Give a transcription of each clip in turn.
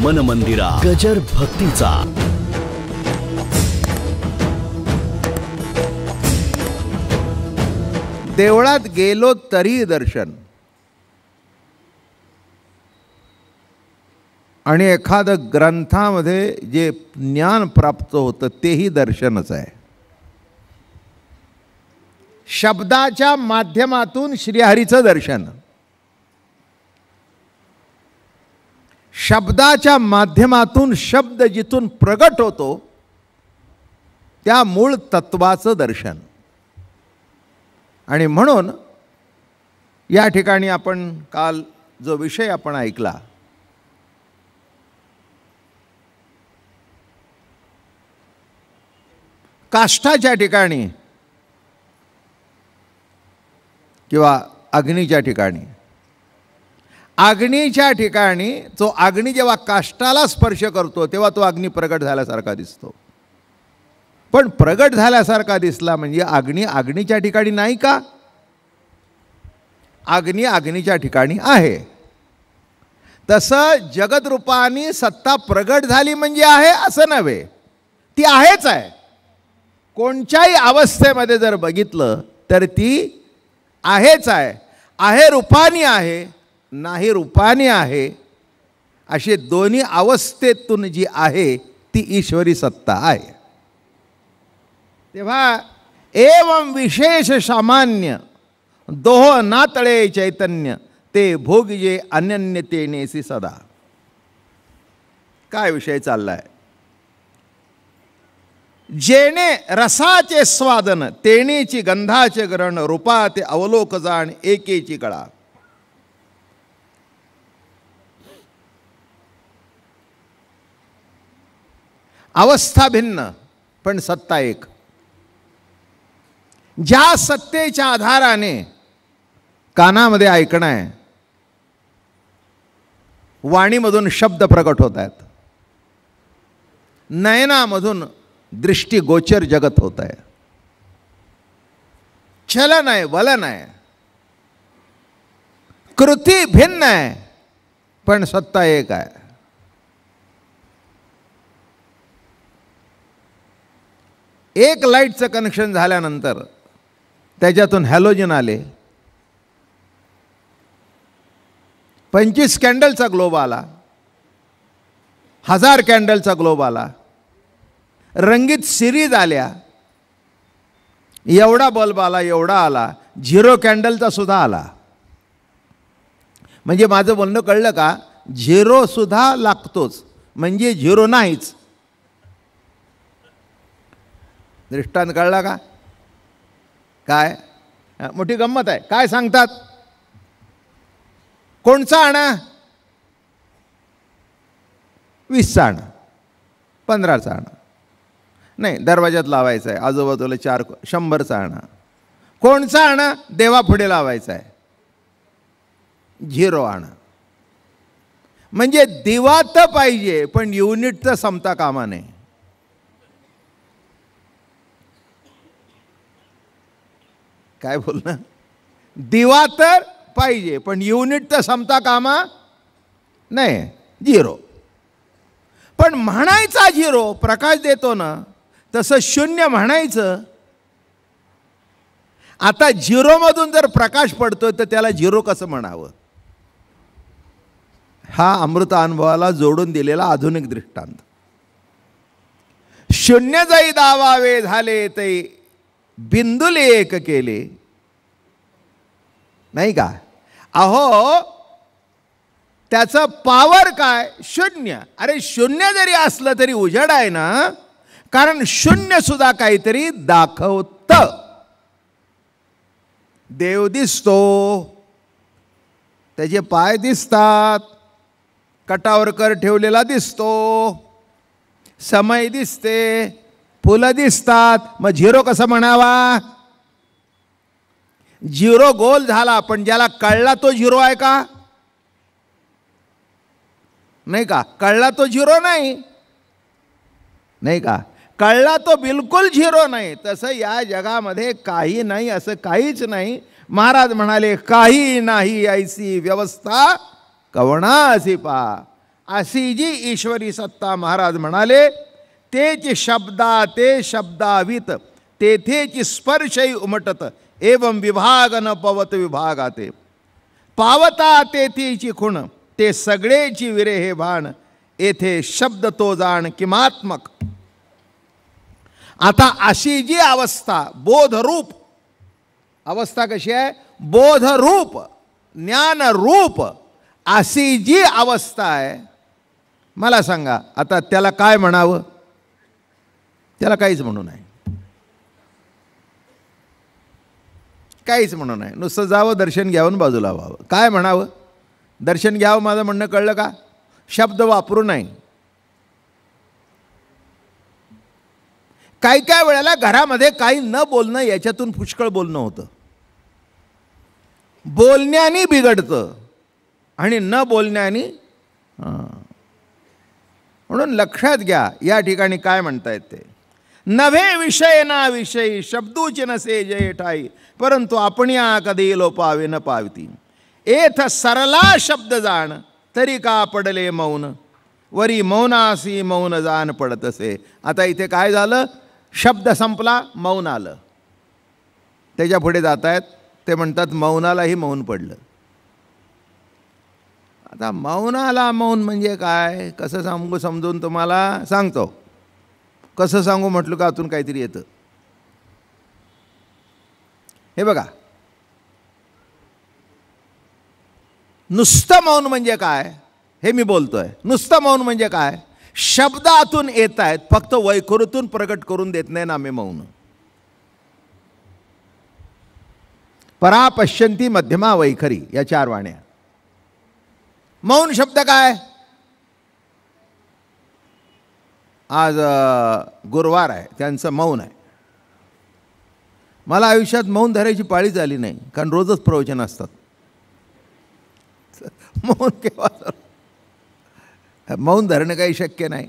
मन मंदिरा गजर भक्तीचा देवळात गेलो तरी दर्शन आणि एखादं ग्रंथामध्ये जे ज्ञान प्राप्त होतं तेही दर्शनच आहे. शब्दाच्या माध्यमातून श्रीहरीचं दर्शन, शब्दाच्या माध्यमातून शब्द जिथून प्रगट होतो त्या मूळ तत्वाचं दर्शन. आणि म्हणून या ठिकाणी आपण काल जो विषय आपण ऐकला, काष्ठाच्या ठिकाणी किंवा अग्नीच्या ठिकाणी, अग्नीच्या ठिकाणी तो अग्नी जेव्हा काष्ठाला स्पर्श करतो तेव्हा तो अग्नी प्रगट झाल्यासारखा दिसतो. पण प्रगट झाल्यासारखा दिसला म्हणजे अग्नी अग्नीच्या ठिकाणी नाही का? अग्नी अग्नीच्या ठिकाणी आहे. तसं जगदरूपानी सत्ता प्रगट झाली म्हणजे आहे असं नव्हे, ती आहेच आहे. कोणत्याही अवस्थेमध्ये जर बघितलं तर ती आहेच आहे. आहे रूपानी आहे, नाही रूपानी आहे, असे दोन्ही अवस्थेतून जी आहे ती ईश्वरी सत्ता आहे. तेव्हा एवं विशेष सामान्य दोह नातळे चैतन्य ते भोगजे अनन्यतेनेसी सदा. काय विषय चाललाय? जेणे रसाचे स्वादन तेनेची गंधाचे ग्रहण रूपा ते अवलोक जाण एकेची कळा. अवस्था भिन्न पण सत्ता एक. ज्या सत्तेच्या आधाराने कानामध्ये ऐकणं आहे, वाणीमधून शब्द प्रकट होत आहेत, नयनामधून दृष्टिगोचर जगत होत आहे, चलन आहे, वलन आहे, कृती भिन्न आहे पण सत्ता एक आहे. एक लाईटचं कनेक्शन झाल्यानंतर त्याच्यातून हॅलोजन आले, 25 कॅन्डलचा ग्लोब आला, 1000 कॅन्डलचा ग्लोब आला, रंगीत सिरीज आल्या, एवढा बल्ब आला, एवढा आला, 0 कॅन्डलचा सुद्धा आला. म्हणजे माझं बोलणं कळलं का? 0 सुद्धा लागतोच म्हणजे 0 नाहीच. दृष्टांत कळला का? काय मोठी गंमत आहे. काय सांगतात? कोणचा आणा? 20चा आणा, 15चा आणा, नाही दरवाजात लावायचा आहे, आजूबाजूला 4, 100चा आणा. कोणचा आणा? देवा पुढे लावायचा आहे, 0 आणा. म्हणजे दिवा तर पाहिजे पण युनिट तर संपता कामा नये. काय बोलणं? दिवा तर पाहिजे पण युनिट तर संपता कामा नाही, 0. पण म्हणायचा 0 प्रकाश देतो ना, तसं शून्य म्हणायचं. आता 0 मधून जर प्रकाश पडतोय तर त्याला 0 कसं म्हणावं? हा अमृत अनुभवाला जोडून दिलेला आधुनिक दृष्टांत. शून्य जाई दावावे झाले ते बिंदुले एक केले, नाही का? अहो त्याचं पावर काय? शून्य. अरे शून्य जरी असलं तरी उजेड आहे ना, कारण शून्य सुद्धा काहीतरी दाखवतं. देव दिसतो, त्याचे पाय दिसतात, कटावर कर ठेवलेला दिसतो, समय दिसते, फुलं दिसतात, मग 0 कसं म्हणावा? 0 गोल झाला पण ज्याला कळला तो 0 आहे का? नाही का? कळला तो 0 नाही, नाही का? कळला तो बिलकुल 0 नाही. तसं या जगामध्ये काही नाही, असं काहीच नाही. महाराज म्हणाले काही नाही ऐसी व्यवस्था कवणा असी पा. अशी जी ईश्वरी सत्ता महाराज म्हणाले, तेच शब्दा ते शब्दावित तेथेच स्पर्शही उमटत, एवं विभाग न पवत विभागाते, पावता तेथीची खुण ते सगळेची विरे हे भाण, येथे शब्द तो जाण किमात्मक. आता अशी जी अवस्था बोधरूप अवस्था कशी आहे, बोधरूप ज्ञानरूप अशी जी अवस्था आहे, मला सांगा आता त्याला काय म्हणावं? त्याला काहीच म्हणू नाही, काहीच म्हणू नाही. नुसतं जावं, दर्शन घ्यावं, बाजूला व्हावं. काय म्हणावं? दर्शन घ्यावं माझं म्हणणं कळलं का? शब्द वापरू नाही. काही काही वेळेला घरामध्ये काही न बोलणं याच्यातून पुष्कळ बोलणं होतं. बोलण्याने बिघडतं आणि न बोलण्याने. म्हणून लक्षात घ्या, या ठिकाणी काय म्हणतायत ते, नव्हे विषय ना विषयी शब्दूच नसे जय ठाई, परंतु आपण या कधी लोपावे न पावती, एथ सरला शब्द जाण तरी का पडले मौन, वरी मौनासी मौन जाण पडत असे. आता इथे काय झालं? शब्द संपला, मौन आलं. त्याच्या पुढे जात आहेत ते म्हणतात मौनालाही मौन पडलं. आता मौनाला मौन म्हणजे काय, कसं सांगू? समजून तुम्हाला सांगतो. कसं सांगू म्हटलं का आतून काहीतरी येतं. हे बघा, नुसतं मौन म्हणजे काय हे मी बोलतोय. नुसतं मौन म्हणजे काय? शब्द आतून येत आहेत, फक्त वैखरीतून प्रकट करून देत नाही नामे मौन. परा पश्यंती मध्यमा वैखरी या 4 वाण्या. मौन शब्द काय? आज गुरुवार आहे, त्यांचं मौन आहे. मला आयुष्यात मौन धरायची पाळीच आली नाही, कारण रोजच प्रवचन असतात. मौन केव्हा? मौन धरणं काही शक्य नाही.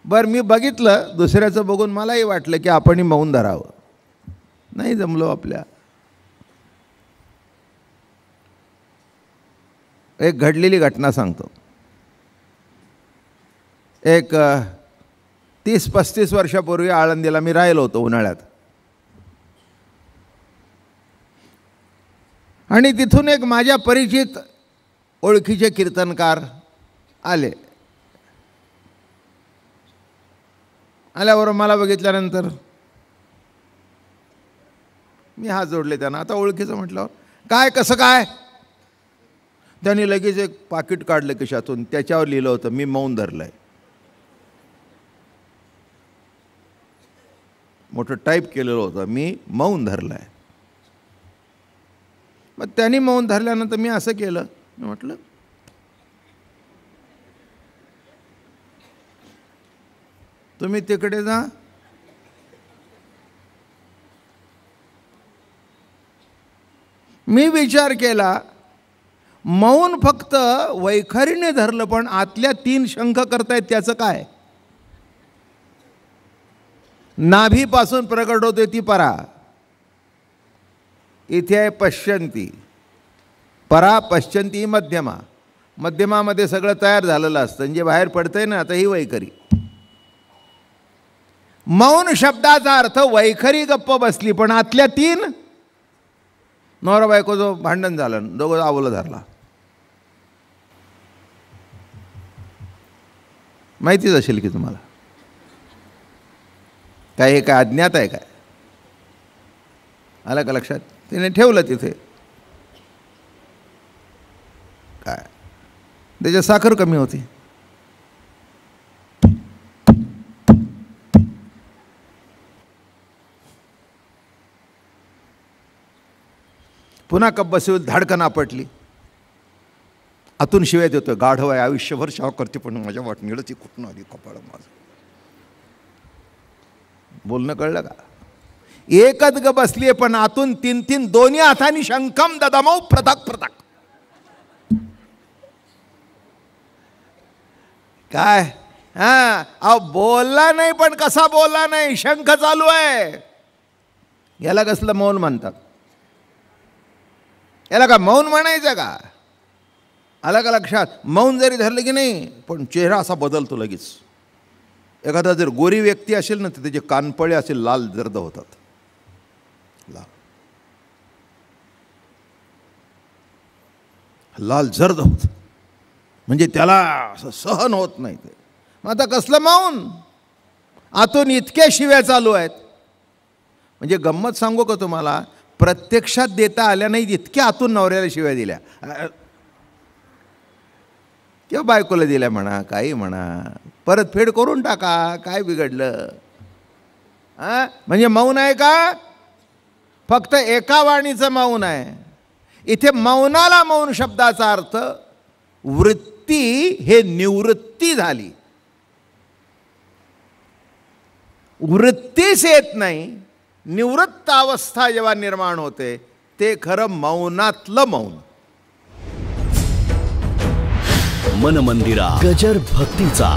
बरं, मी बघितलं, दुसऱ्याचं बघून मलाही वाटलं की आपणही मौन धरावं. नाही जमलो आपल्या. एक घडलेली घटना सांगतो. एक 30-35 वर्षापूर्वी आळंदीला मी राहिलो होतो उन्हाळ्यात. आणि तिथून एक माझ्या परिचित ओळखीचे कीर्तनकार आले. आल्यावर मला बघितल्यानंतर मी हात जोडले त्यांना. आता ओळखीचं म्हटल्यावर काय, कसं काय? त्यांनी लगेच एक पाकिट काढलं खिशातून, त्याच्यावर लिहिलं होतं मी मौन धरलंय. मोठं टाईप केलेलं होतं, मी मौन धरलंय. मग त्यांनी मौन धरल्यानंतर मी असं केलं, मी म्हटलं तुम्ही तिकडे जा, मी विचार केला मौन फक्त वैखरीने धरलं, पण आतल्या 3 शंख करतायत त्याचं काय? नाभीपासून प्रकट होते ती परा, इथे आहे पश्यंती. परा पश्यंती मध्यमा, मध्यमामध्ये सगळं तयार झालेलं असतं, जे बाहेर पडतंय ना आता ही वैखरी. मौन शब्दाचा अर्थ वैखरी गप्प बसली, पण आतल्या 3 नवरा बायकोचं भांडण झालं, दोघं आवलं धरला. माहितीच असेल की तुम्हाला. काय हे काय अज्ञात आहे काय? आलं का लक्षात? तिने ठेवलं तिथे. काय त्याच्यात साखर कमी होती. पुन्हा कप बसवी, धाडकन आपटली. आतून शिवाय देतोय, गाढव आहे, आयुष्यभर शाव करते, पण माझ्या वाटणीला ती कुठून आली कपाळ माझं. बोलणं कळलं का? एकच ग बसलीये, पण आतून 3-3 दोन्ही हातांनी शंखम ददमौ पृथक पृथक. काय? हा, बोलला नाही, पण कसा बोलला नाही, शंख चालू आहे. याला कसलं मौन म्हणतात? याला का मौन म्हणायचं का? आला का लक्षात? मौन जरी धरलं की नाही, पण चेहरा असा बदलतो लगेच. एखादा जर गोरी व्यक्ती असेल ना, तर त्याचे कानपळे असे लाल जर्द होतात. लाल जर्द होत, म्हणजे त्याला असं सहन होत नाही ते. मग आता कसलं मौन? आतून इतक्या शिव्या चालू आहेत. म्हणजे गंमत सांगू का तुम्हाला, प्रत्यक्षात देता आल्या नाहीत इतक्या आतून नवऱ्याला शिव्या दिल्या, किंवा बायकोला दिल्या म्हणा, काही म्हणा, परतफेड करून टाका, काय बिघडलं? म्हणजे मौन आहे का? फक्त एका वाणीचं मौन आहे. इथे मौनाला मौन शब्दाचा अर्थ वृत्ती हे निवृत्ती झाली. वृत्तीच येत नाही, निवृत्त अवस्था जेव्हा निर्माण होते ते खरं मौनातलं मौन. मन मंदिरा गजर भक्तीचा.